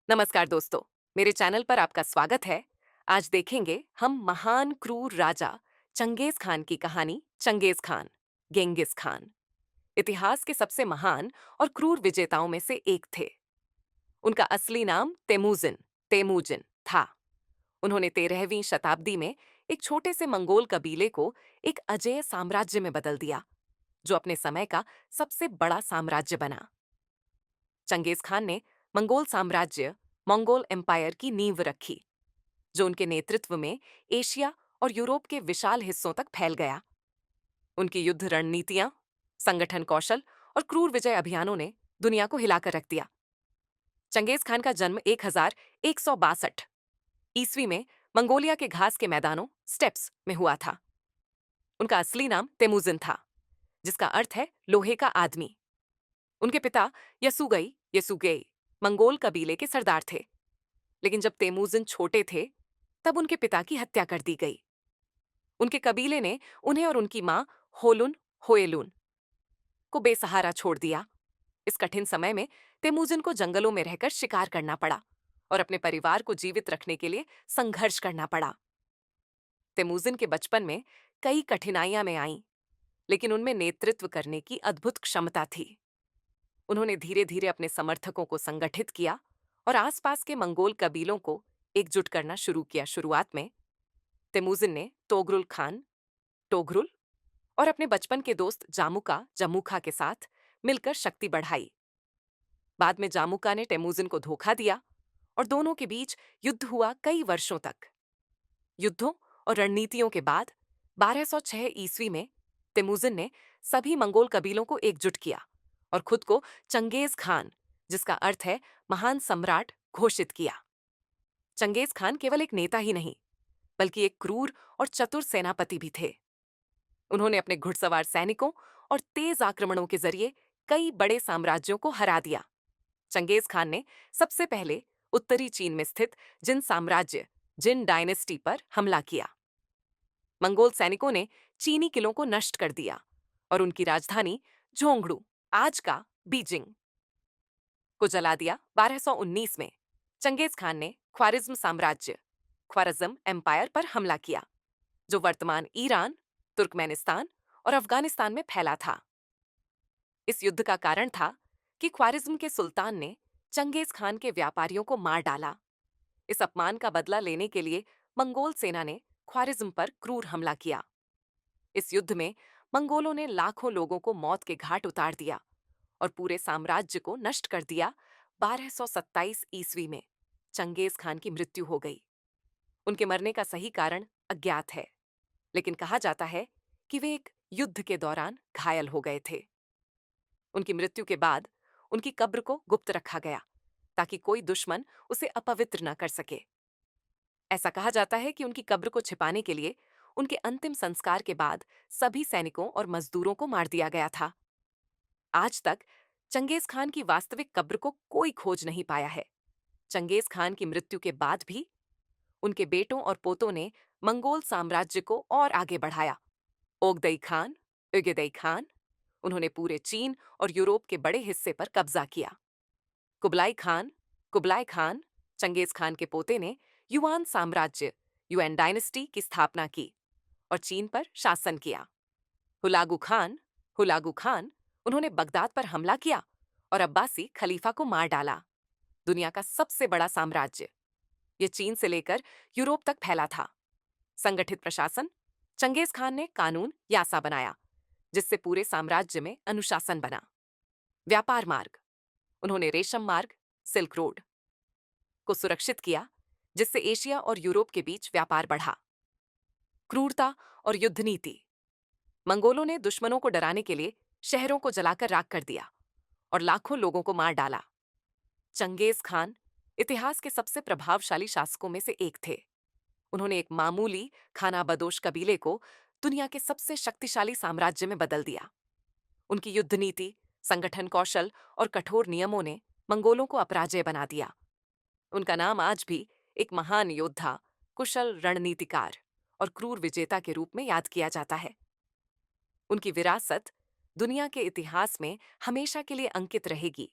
नमस्कार दोस्तों, मेरे चैनल पर आपका स्वागत है। आज देखेंगे हम महान क्रूर राजा चंगेज खान की कहानी चंगेज खान, गेंगिस खान। इतिहास के सबसे महान और क्रूर विजेताओं में से एक थे। उनका असली नाम तेमुजिन था। उन्होंने 13वीं शताब्दी में एक छोटे से मंगोल कबीले को एक अजेय साम्राज्य में बदल दिया, जो अपने समय का सबसे बड़ा साम्राज्य बना। चंगेज खान ने मंगोल साम्राज्य, मंगोल एम्पायर की नींव रखी, जो उनके नेतृत्व में एशिया और यूरोप के विशाल हिस्सों तक फैल गया। उनकी युद्ध रणनीतियां, संगठन कौशल और क्रूर विजय अभियानों ने दुनिया को हिलाकर रख दिया। चंगेज खान का जन्म 1162 ईस्वी में मंगोलिया के घास के मैदानों स्टेप्स में हुआ था। उनका असली नाम तेमुजिन था, जिसका अर्थ है लोहे का आदमी। उनके पिता यसुगई यसुगेई मंगोल कबीले के सरदार थे, लेकिन जब तेमुजिन छोटे थे, तब उनके पिता की हत्या कर दी गई। उनके कबीले ने उन्हें और उनकी मां होलुन होएलुन को बेसहारा छोड़ दिया। इस कठिन समय में तेमुजिन को जंगलों में रहकर शिकार करना पड़ा और अपने परिवार को जीवित रखने के लिए संघर्ष करना पड़ा। तेमुजिन के बचपन में कई कठिनाइयां में आईं, लेकिन उनमें नेतृत्व करने की अद्भुत क्षमता थी। उन्होंने धीरे धीरे अपने समर्थकों को संगठित किया और आसपास के मंगोल कबीलों को एकजुट करना शुरू किया। शुरुआत में तेमुजिन ने तोगरुल खान, टोगरुल और अपने बचपन के दोस्त जामुका जमुखा के साथ मिलकर शक्ति बढ़ाई। बाद में जामुका ने तेमुजिन को धोखा दिया और दोनों के बीच युद्ध हुआ कई वर्षों तक। युद्धों और रणनीतियों के बाद 1206 ईस्वी में तेमुजिन ने सभी मंगोल कबीलों को एकजुट किया और खुद को चंगेज खान, जिसका अर्थ है महान सम्राट, घोषित किया। चंगेज खान केवल एक नेता ही नहीं, बल्कि एक क्रूर और चतुर सेनापति भी थे। उन्होंने अपने घुड़सवार सैनिकों और तेज आक्रमणों के जरिए कई बड़े साम्राज्यों को हरा दिया। चंगेज खान ने सबसे पहले उत्तरी चीन में स्थित जिन डायनेस्टी पर हमला किया। मंगोल सैनिकों ने चीनी किलों को नष्ट कर दिया और उनकी राजधानी झोंगड़ू, आज का बीजिंग, को जला दिया। 1219 में चंगेज खान ने ख्वारिज्म एम्पायर पर हमला किया, जो वर्तमान ईरान, तुर्कमेनिस्तान और अफगानिस्तान में फैला था। इस युद्ध का कारण था कि ख्वारिज्म के सुल्तान ने चंगेज खान के व्यापारियों को मार डाला। इस अपमान का बदला लेने के लिए मंगोल सेना ने ख्वारिज्म पर क्रूर हमला किया। इस युद्ध में मंगोलों ने लाखों लोगों को मौत के घाट उतार दिया और पूरे साम्राज्य को नष्ट कर दिया। 1227 ईस्वी में चंगेज खान की मृत्यु हो गई। उनके मरने का सही कारण अज्ञात है, लेकिन कहा जाता है कि वे एक युद्ध के दौरान घायल हो गए थे। उनकी मृत्यु के बाद उनकी कब्र को गुप्त रखा गया, ताकि कोई दुश्मन उसे अपवित्र न कर सके। ऐसा कहा जाता है कि उनकी कब्र को छिपाने के लिए उनके अंतिम संस्कार के बाद सभी सैनिकों और मजदूरों को मार दिया गया था। आज तक चंगेज खान की वास्तविक कब्र को कोई खोज नहीं पाया है। चंगेज खान की मृत्यु के बाद भी उनके बेटों और पोतों ने मंगोल साम्राज्य को और आगे बढ़ाया। ओगदेई खान, उगेदेई खान, उन्होंने पूरे चीन और यूरोप के बड़े हिस्से पर कब्जा किया। कुबलाई खान, चंगेज खान के पोते ने युआन साम्राज्य, युएन डायनेस्टी की स्थापना की और चीन पर शासन किया। हुलागु खान, उन्होंने बगदाद पर हमला किया और अब्बासी खलीफा को मार डाला। दुनिया का सबसे बड़ा साम्राज्य, ये चीन से लेकर यूरोप तक फैला था। संगठित प्रशासन, चंगेज खान ने कानून यासा बनाया, जिससे पूरे साम्राज्य में अनुशासन बना। व्यापार मार्ग, उन्होंने रेशम मार्ग, सिल्क रोड को सुरक्षित किया, जिससे एशिया और यूरोप के बीच व्यापार बढ़ा। क्रूरता और युद्ध नीति, मंगोलों ने दुश्मनों को डराने के लिए शहरों को जलाकर राख कर दिया और लाखों लोगों को मार डाला। चंगेज खान इतिहास के सबसे प्रभावशाली शासकों में से एक थे। उन्होंने एक मामूली खाना बदोश कबीले को दुनिया के सबसे शक्तिशाली साम्राज्य में बदल दिया। उनकी युद्ध नीति, संगठन कौशल और कठोर नियमों ने मंगोलों को अपराजय बना दिया। उनका नाम आज भी एक महान योद्धा, कुशल रणनीतिकार और क्रूर विजेता के रूप में याद किया जाता है। उनकी विरासत दुनिया के इतिहास में हमेशा के लिए अंकित रहेगी।